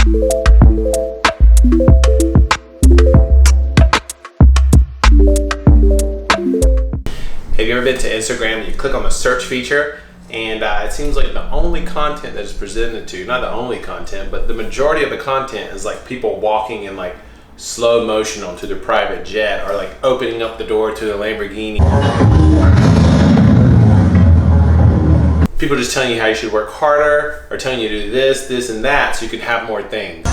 Have you ever been to Instagram and you click on the search feature and it seems like the only content that is presented to you, not the only content, but the majority of the content is like people walking in like slow motion onto their private jet, or like opening up the door to the Lamborghini. People just telling you how you should work harder, or telling you to do this, this, and that so you can have more things.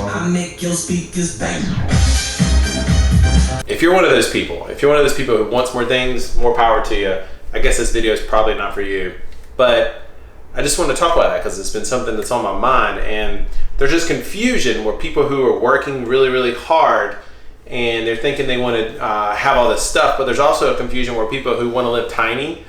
I make your speakers bang. If you're one of those people, who wants more things, more power to you, I guess this video is probably not for you. But I just want to talk about that because it's been something that's on my mind, and there's just confusion where people who are working really, really hard and they're thinking they want to have all this stuff, but there's also a confusion where people who want to live tiny,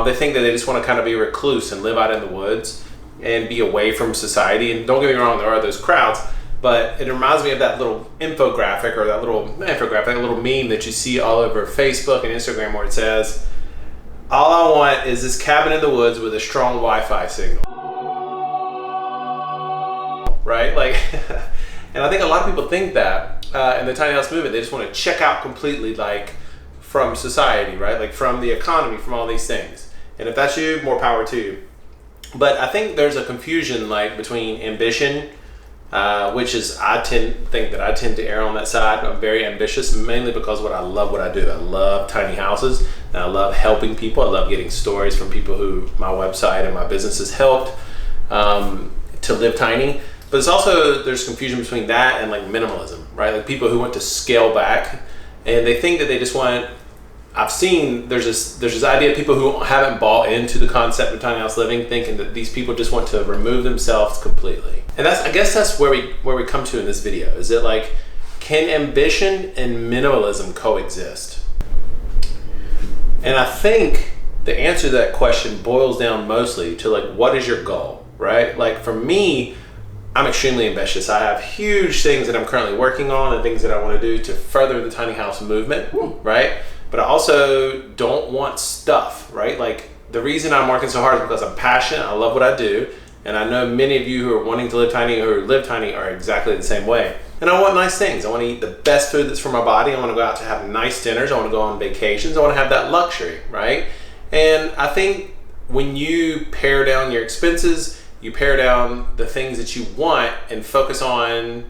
they think that they just want to kind of be a recluse and live out in the woods and be away from society. And don't get me wrong, there are those crowds, but it reminds me of that little infographic, or that little meme that you see all over Facebook and Instagram where it says, all I want is this cabin in the woods with a strong Wi-Fi signal. Right? Like, and I think a lot of people think that in the tiny house movement, they just want to check out completely, like, from society, right? Like from the economy, from all these things. And if that's you, more power to you. But I think there's a confusion like between ambition, which is, I tend to err on that side. I'm very ambitious, mainly because I love what I do. I love tiny houses, and I love helping people. I love getting stories from people who my website and my business has helped to live tiny. But there's confusion between that and like minimalism, right? Like people who want to scale back, and they think that they just want, I've seen there's this idea of people who haven't bought into the concept of tiny house living, thinking that these people just want to remove themselves completely. And I guess that's where we come to in this video. Is it like, can ambition and minimalism coexist? And I think the answer to that question boils down mostly to like, what is your goal, right? Like for me, I'm extremely ambitious. I have huge things that I'm currently working on and things that I want to do to further the tiny house movement, right? But I also don't want stuff, right? Like the reason I'm working so hard is because I'm passionate. I love what I do. And I know many of you who are wanting to live tiny or who live tiny are exactly the same way. And I want nice things. I want to eat the best food that's for my body. I want to go out to have nice dinners. I want to go on vacations. I want to have that luxury, right? And I think when you pare down your expenses, you pare down the things that you want and focus on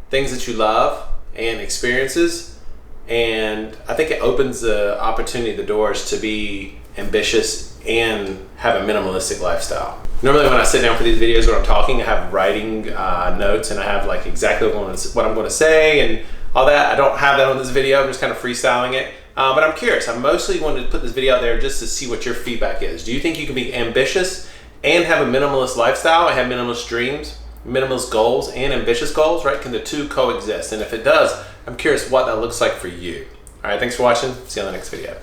things that you love and experiences. And I think it opens the opportunity, the doors to be ambitious and have a minimalistic lifestyle. Normally when I sit down for these videos where I'm talking, I have writing notes and I have like exactly what I'm going to say and all that. I don't have that on this video. I'm just kind of freestyling it. But I'm curious. I mostly wanted to put this video out there just to see what your feedback is. Do you think you can be ambitious and have a minimalist lifestyle and have minimalist dreams, minimalist goals, and ambitious goals, right? Can the two coexist? And if it does, I'm curious what that looks like for you. All right, thanks for watching. See you on the next video.